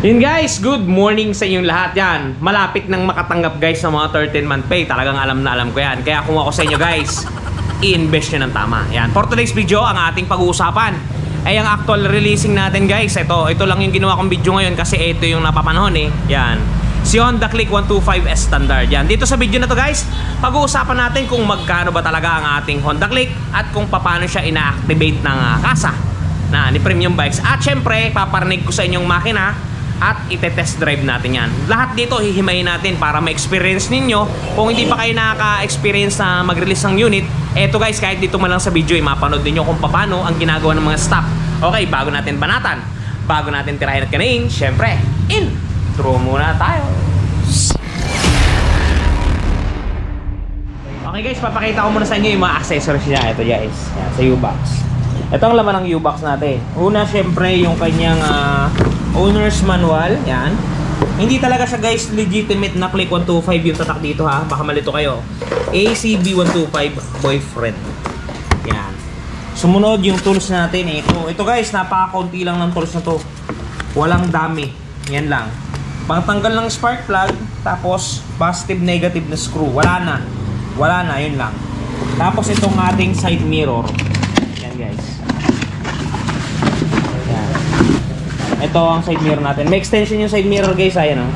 Yun guys, good morning sa inyong lahat. Yan, malapit nang makatanggap guys sa mga 13-month pay. Talagang alam na alam ko yan. Kaya kung ako sa inyo guys, i-invest nyo ng tama. Yan, for today's video, ang ating pag-uusapan ay ang actual releasing natin guys. Ito lang yung ginawa kong video ngayon kasi ito yung napapanahon eh. Yan, si Honda Click 125S Standard. Yan, dito sa video na to guys, pag-uusapan natin kung magkano ba talaga ang ating Honda Click at kung paano siya ina-activate ng kasa na ni Premium Bikes. At syempre, paparinig ko sa inyong makina at ite-test drive natin yan. Lahat dito hihimayin natin para ma-experience ninyo. Kung hindi pa kayo nakaka-experience na mag-release ng unit, eto guys, kahit dito man lang sa video, mapanood ninyo kung paano ang ginagawa ng mga staff. Okay, bago natin banatan, bago natin tirahin at kanain, syempre, intro muna tayo. Okay guys, papakita ko muna sa inyo yung mga accessories niya. Ito guys, yan, sa U-Box. Ito ang laman ng U-Box natin. Una, syempre, yung kanyang owner's manual. Yan. Hindi talaga siya guys legitimate na Click 125 yung tatak dito ha. Baka malito kayo. ACB 125 boyfriend. Yan. Sumunod yung tools natin. Ito guys, napaka-konti lang ng tools na to. Walang dami. Yan lang. Pangtanggal ng spark plug. Tapos positive negative na screw. Wala na, yun lang. Tapos itong ating side mirror. Yan guys. Ito ang side mirror natin. May extension yung side mirror guys, ayan o.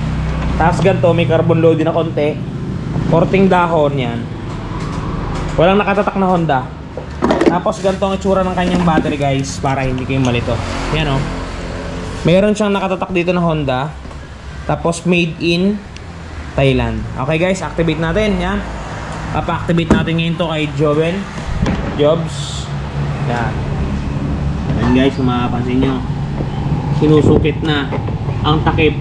Tapos ganito, may carbon loading na konti. Korting dahon yan. Walang nakatatak na Honda. Tapos ganito ang itsura ng kanyang battery guys, para hindi kayo malito. Yan o. Mayroon siyang nakatatak dito na Honda. Tapos made in Thailand. Okay guys, activate natin. Yan. Papa-activate natin ngayon to kay Jobs. Yan. Yan guys, kung makapansin nyo, sinusukit na ang takip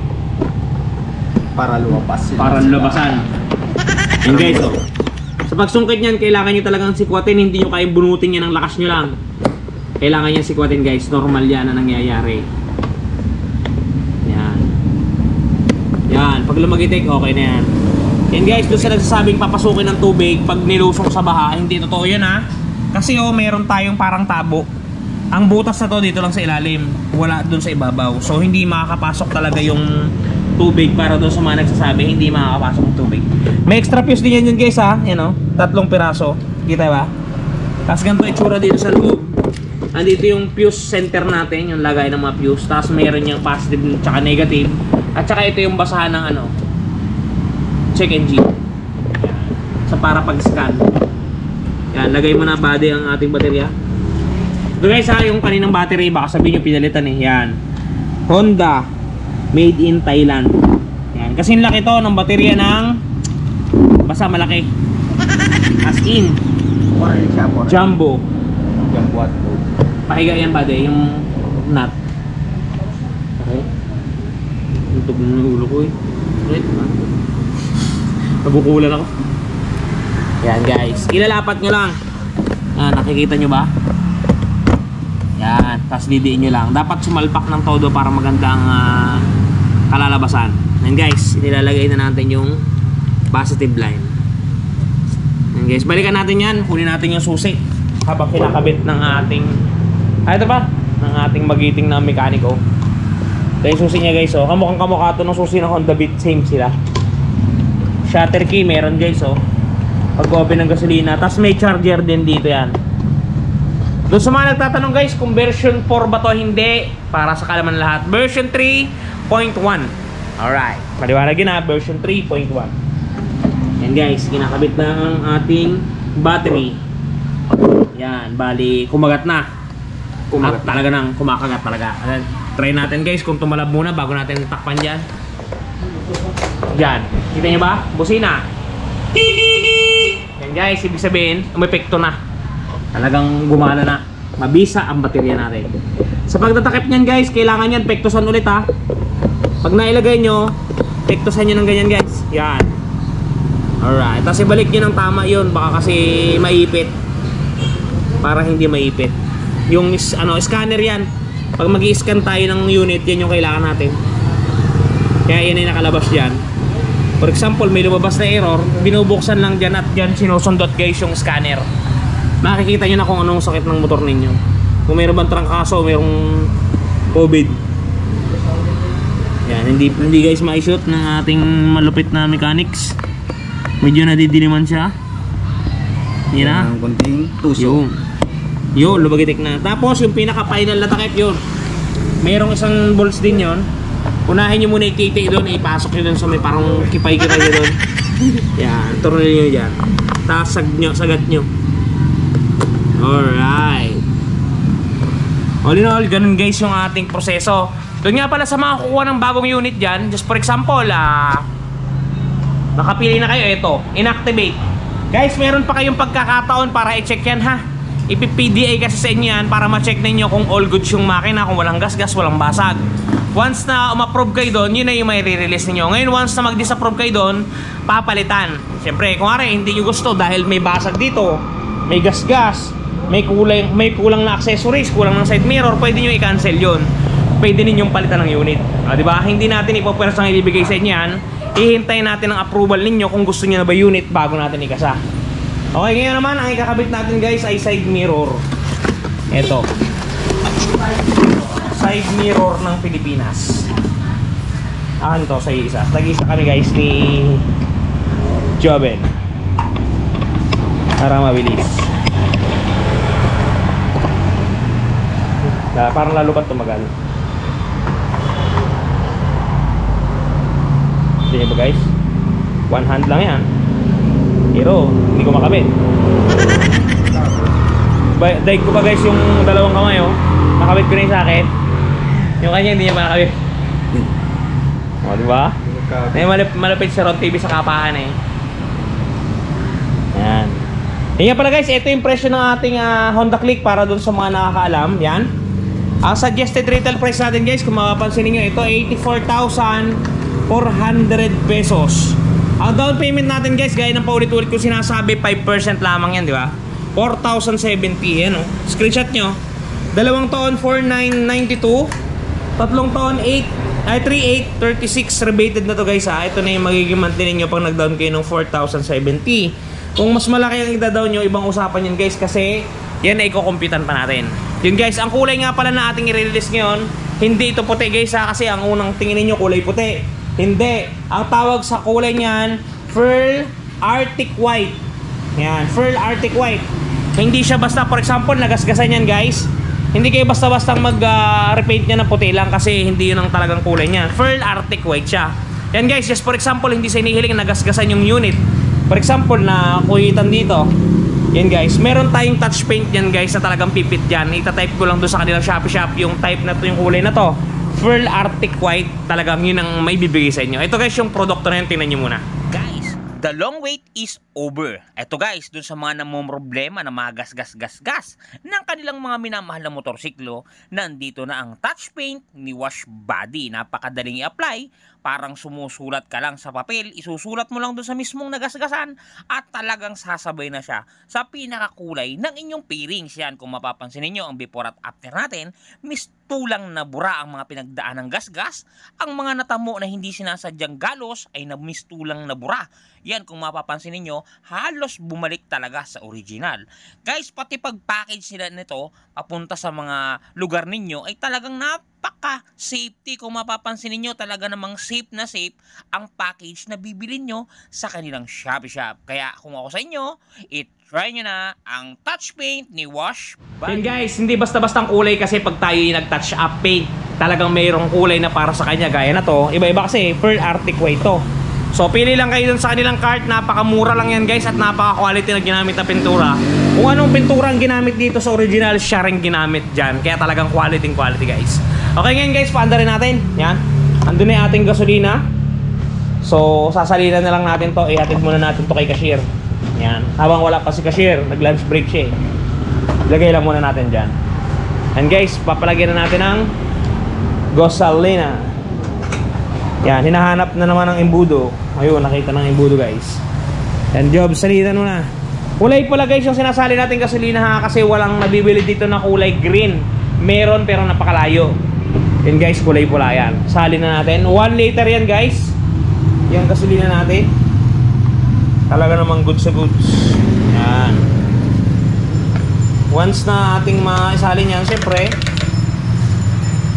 para lumabasan. Yan guys, oh. Sa pagsungkit niyan, kailangan niyo talagang sikwatin. Hindi niyo kayang bunutin yan ng lakas niyo lang. Kailangan niyan sikwatin guys. Normal yan na nangyayari. Yan. Yan. Pag lumagitik, okay na yan. Yan guys, doon sa nagsasabing papasukin ng tubig pag nilusong sa baha, hindi totoo yan ha. Kasi meron tayong parang tabo. Ang butas na to dito lang sa ilalim, wala dun sa ibabaw. So hindi makakapasok talaga yung tubig. Para doon sa mga nagsasabi, hindi makakapasok yung tubig. May extra fuse din yan guys ha. Yan o, 3 piraso. Kita ba? Tapos ganito itsura dito sa loob. Andito yung fuse center natin, yung lagay ng mga fuse. Tapos mayroon yung positive at negative. At saka ito yung basahan ng check engine. Sa para pag-scan. Yan, lagay mo na body ang ating baterya. So guys ha, yung kaninang battery, baka sabihin nyo pinalitan eh. Yan, Honda made in Thailand. Yan, kasi laki to ng baterya ng basta malaki. As in Jumbo pahiga yan bade, yung nut. Okay, tutog na ng ulo ko eh. Right, nabukulan ako. Yan guys, ilalapat nyo lang. Yan, nakikita nyo ba? Yan, tapos didiin nyo lang. Dapat sumalpak ng todo para maganda ang kalalabasan. Yan guys, inilalagay na natin yung positive line. Yan guys, balikan natin yan. Kunin natin yung susi habang kinakabit ng ating ito ba? Ng ating magiting na mekaniko. Ito yung susi niya guys. Kamukhang kamukha ito ng susi ng Honda Beat. Same sila. Shutter key meron guys. Pag-open ng gasolina. Tapos may charger din dito yan. Doon sa mga nagtatanong guys kung version 4 ba to, hindi. Para sa kalaman lahat, version 3.1. Alright, maliwanag yun ha, version 3.1. Yan guys, kinakabit na ang ating battery. Yan, bali kumagat na. At talaga nang kumakagat talaga. Try natin guys kung tumalab muna bago natin takpan dyan. Yan, kita nyo ba? Busina. Yan guys, ibig sabihin may epekto na. Talagang gumana na. Mabisa ang baterya natin. Sa pagtatakip niyan guys, kailangan yan pektosan ulit ha. Pag nailagay nyo, pektosan nyo ng ganyan guys. Yan. Alright. Tapos ibalik nyo ng tama yun. Baka kasi maipit. Para hindi maipit. Yung scanner yan. Pag mag-i-scan tayo ng unit, yan yung kailangan natin. Kaya yan ay nakalabas dyan. For example, may lumabas na error, binubuksan lang dyan at dyan sinusundot guys yung scanner. Makikita nyo na kung anong sakit ng motor ninyo. Kung mayroon bang trangkaso, mayroong COVID. Yan. Yan, hindi guys ma-shoot ng ating malupit na mechanics. Medyo nadidiliman siya. Yan na. Ang konting tuso. Yun, lubagitik na. Tapos yung pinaka-final na takip yun. Merong isang bolts din yun. Unahin nyo muna i-kite doon, ipasok nyo doon sa may parang kipay-kipay nyo doon. Yan, turun nyo dyan. Tapos sagat nyo. Alright. All in all, ganun guys yung ating proseso. Doon nga pala sa mga kukuha ng bagong unit dyan, just for example, nakapili na kayo, ito, inactivate. Guys, meron pa kayong pagkakataon para i-check yan ha. Ipi-PDA kasi sa inyo yan para ma-check ninyo kung all good yung makina, kung walang gas-gas, walang basag. Once na umapprove kayo doon, yun na yung may re-release ninyo. Ngayon, once na mag-disapprove kayo doon, papalitan. Siyempre, kung ari, hindi nyo gusto dahil may basag dito, may gas-gas, may kulang na accessories, kulang ng side mirror, pwede nyo i-cancel yun. Pwede ninyong palitan ng unit. Diba? Hindi natin ipopwersang ibibigay sa inyo yan. Ihintayin natin ang approval ninyo kung gusto nyo na ba unit bago natin ikasa. Okay, ngayon naman, ang ikakabit natin guys ay side mirror. Ito. Side mirror ng Pilipinas. To sa isa. Tag-isa kami guys ni Joben. Para mabilis. Parang lalo pa tumagal. Hindi ba guys? One hand lang yan. Pero hindi ko makabit. Daig ko pa guys yung dalawang kamay oh. Makabit ko na yung sakit. Yung kanya hindi niya makakabit. O diba? Malapit sa Rod TV sa kapahan eh. Yan. Yan pala guys, ito yung presyo ng ating Honda Click para dun sa mga nakakaalam. Yan. Ang suggested retail price natin guys, kung mapapansin niyo ito, 84,400 pesos. Ang down payment natin guys, gaya ng paulit-ulit ko sinasabi, 5% lamang yan, di ba? 4,070 yan, oh. Screenshot nyo. 2 taon, 4,992. 3 taon, 3,836 rebated na to guys ha. Ito na yung magiging monthly ninyo pag nag-down kayo ng 4,070. Kung mas malaki ang ida-down nyo, ibang usapan yan guys, kasi yan na i-computan pa natin. Yun guys, ang kulay nga pala na ating i-release ngayon, hindi ito puti guys ha, kasi ang unang tingin ninyo kulay puti. Hindi. Ang tawag sa kulay niyan, Pearl Arctic White. Yan, Pearl Arctic White. Hindi siya basta, for example, nagasgasan yan guys. Hindi kayo basta-basta mag-repaint niya ng puti lang kasi hindi yun ang talagang kulay niya. Pearl Arctic White siya. Yan guys, just for example, hindi sa inihiling nagasgasan yung unit. For example, na kuyitan dito. Yan guys, meron tayong touch paint yan guys na talagang pipit dyan. Ita-type ko lang doon sa kanilang Shopee Shop yung type na to, yung kulay na to. Pearl Arctic White, talagang yun ang may bibigay sa inyo. Ito guys, yung produkto na yun, tingnan nyo muna. Guys, the long wait is over. Ito guys, dun sa mga namumroblema na mga gas ng kanilang mga minamahal na motorsiklo, nandito na ang touch paint ni Wash Body. Napakadaling i-apply. Parang sumusulat ka lang sa papel, isusulat mo lang dun sa mismong nagasgasan at talagang sasabay na siya sa pinakakulay ng inyong pairings. Yan, kung mapapansin niyo ang before at after natin, mistulang na bura ang mga pinagdaan ng gasgas. Ang mga natamo na hindi sinasadyang galos ay mistulang na bura. Yan, kung mapapansin niyo, halos bumalik talaga sa original. Guys, pati pag-package nila nito papunta sa mga lugar ninyo ay talagang napaka-safety. Kung mapapansin niyo, talaga namang safe na safe ang package na bibilin nyo sa kanilang Shopee Shop. Kaya kung ako sa inyo, try nyo na ang touch paint ni Wash Body. Yan guys, hindi basta-bastang kulay kasi pag tayo yung nag-touch up paint, talagang mayroong kulay na para sa kanya. Gaya na to, iba-iba kasi Pearl Arctic White to. So pili lang kayo dun sa kanilang cart. Napakamura lang yan guys at napaka-quality na ginamit na pintura. Kung anong pintura ang ginamit dito sa original, siya rin ginamit dyan. Kaya talagang quality guys. Okay ngayon guys, paanda rin natin. Yan. Andun na yung ating gasolina. So sasalinan na lang natin to. Ihatid muna natin to kay cashier. Yan. Habang wala pa si cashier, nag-lunch break siya eh. Lagay lang muna natin dyan. And guys, papalagyan na natin ang gasolina. Yan, hinahanap na naman ng imbudo. Ayun, nakita ng imbudo guys. And job, salitan mo na. Kulay pala guys yung sinasali natin gasolina ha, kasi walang nabibili dito na kulay green. Meron pero napakalayo. Yan guys, kulay pula yan. Sali na natin. 1 liter yan guys. Yung gasolina natin. Talaga namang goods sa goods. Yan. Once na ating maisalin yan, siyempre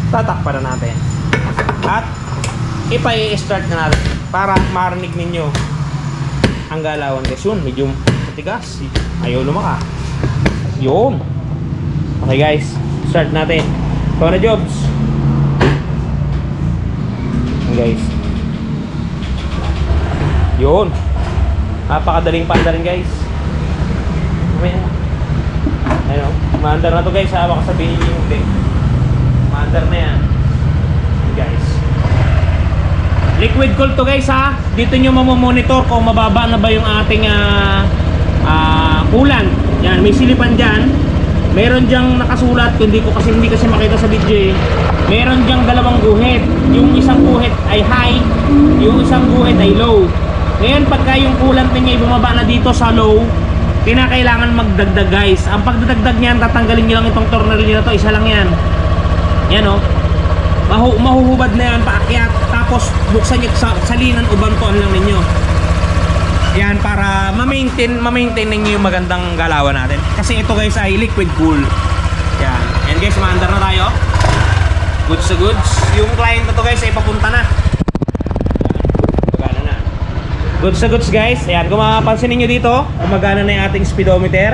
tatakpan na natin. At ipa-i-start na natin para marinig ninyo ang galawan guys. Yun, medyo matigas, ayaw lumaka. Yun. Okay guys, start natin. Ito na jobs. Yun guys. Yun. Napakadaling paanda rin guys. Ayun, maandar na to guys. Baka sabihin nyo hindi. Maandar na yan guys. Liquid cool to guys ha. Dito nyo mamomonitor kung mababa na ba yung ating coolant. Yan, may silipan dyan. Meron dyang nakasulat, hindi kasi makita sa video eh. Meron dyang dalawang guhit. Yung isang guhit ay high, yung isang guhit ay low. Ngayon pagka yung coolant niya bumaba na dito sa low, kinakailangan magdagdag guys. Ang pagdadagdag niyan, tatanggalin nyo lang itong tornilyo na to. Isa lang yan. Yan o. Mahuhubad na yan paakyat. Tapos buksan nyo salinan o bantuan lang ninyo. Yan para ma-maintain ninyo yung magandang galawan natin. Kasi ito guys ay liquid cool. Yan. And guys, maandar na tayo. Goods to goods. Yung client na to guys ay papunta na. Gumagana na. Goods to goods guys. Ayan, kung mapapansin ninyo dito, gumagana na yung ating speedometer.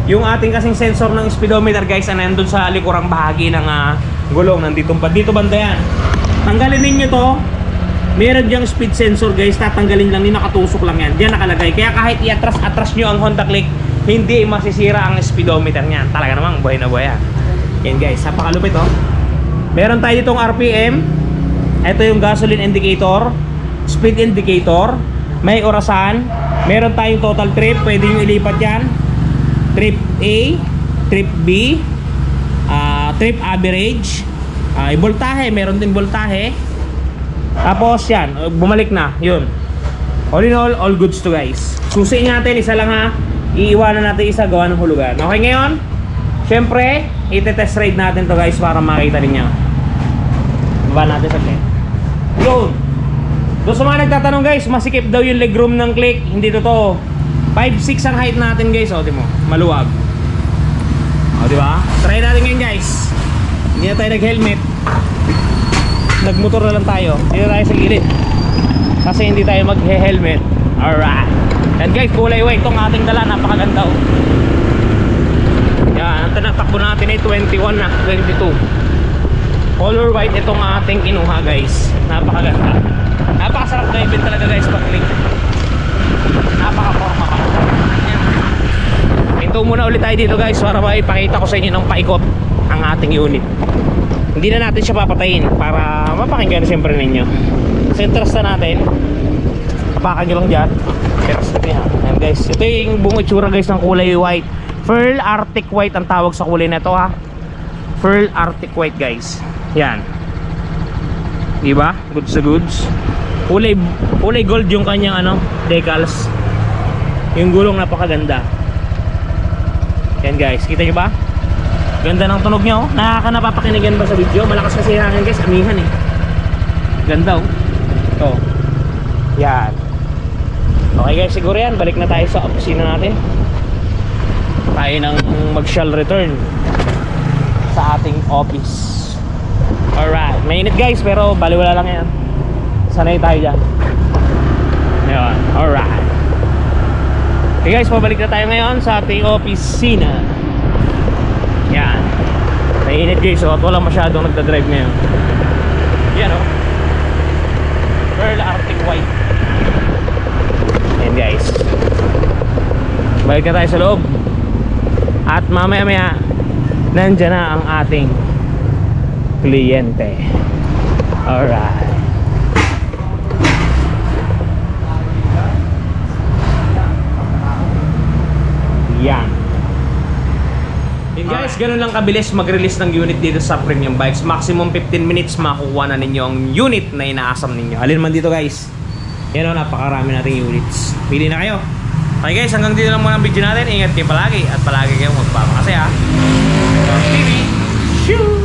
Yung ating kasing sensor ng speedometer guys ay nandun sa likurang bahagi ng gulong. Dito banda yan. Tanggalin ninyo to. Meron diyang speed sensor guys, tatanggalin lang, nakatusok lang yan. Diyan nakalagay. Kaya kahit i-atras nyo ang Honda Click, hindi masisira ang speedometer niyan. Talaga namang buhay na buhay yan. Yan guys, napakalupit oh. Meron tayo ditong RPM. Ito yung gasoline indicator, speed indicator, may orasan. Meron tayong total trip, pwede nyo ilipat yan. Trip A, trip B, trip average, voltahe, meron din voltahe. Tapos yan, bumalik na, yun. All in all goods to guys. Susiin natin, isa lang ha. Iiwanan natin isa, gawa ng hulugan. Okay ngayon, syempre, ite-test ride natin to guys para makita rin nyo. Baba natin saglit. Yun. Doon sa mga nagtatanong guys, masikip daw yung legroom ng Click. Hindi totoo. 5'6" ang height natin guys. O, di mo, maluwag. O, di ba? Try natin ngayon guys. Hindi na tayo nag-helmet. Nagmotor na lang tayo. Dito tayo sa gilid kasi hindi tayo mag-helmet. Alright. And guys, kulay white itong ating dala. Napakaganda oh. Yan, ang tinatakbo natin ay 21 na 22. Color white itong ating kinuha guys. Napakaganda. Napakasarap na event talaga guys pag Click. Napaka-forma pa. Ito muna ulit tayo dito guys para maipakita ko sa inyo ng paikot ang ating unit. Hindi na natin siya papatayin para mapakinggan siyempre ninyo. Sentras na natin. Kapakan nyo lang dyan. Sentras natin ha. And guys, ito yung buong itsura guys ng kulay white. Pearl Arctic White ang tawag sa kulay na ito ha. Pearl Arctic White guys. Yan. Diba? Goods sa goods. Kulay gold yung kanyang decals. Yung gulong napakaganda. Yan guys, kita nyo ba? Ganda ng tunog niya oh. Napapakinigan ba sa video? Malakas kasi hangin guys, amihan eh. Ganda oh. Ito. Yan. Okay guys, siguro yan. Balik na tayo sa opisina natin. Tayo nang mag-shall return sa ating office. Alright. Mainit guys, pero baliwala lang yan. Sanay tayo dyan. Ayan. Alright. Okay guys, pabalik na tayo ngayon sa ating opisina. Yan. Mainit guys at wala masyadong nagdadrive ngayon. Yan o. Pearl Arctic White. Yan guys. Balik na tayo sa loob. At mamaya nandyan na ang ating kliyente. Alright. Yan. Guys, ganun lang kabilis mag-release ng unit dito sa Premium Bikes. Maximum 15 minutes makukuha na ninyo ang unit na inaasam ninyo. Halin man dito guys. Yan o, napakarami nating units. Pili na kayo. Okay guys, hanggang dito lang muna ang video natin. Ingat kayo palagi at palagi kayong magpapakasaya. TV. Shoo!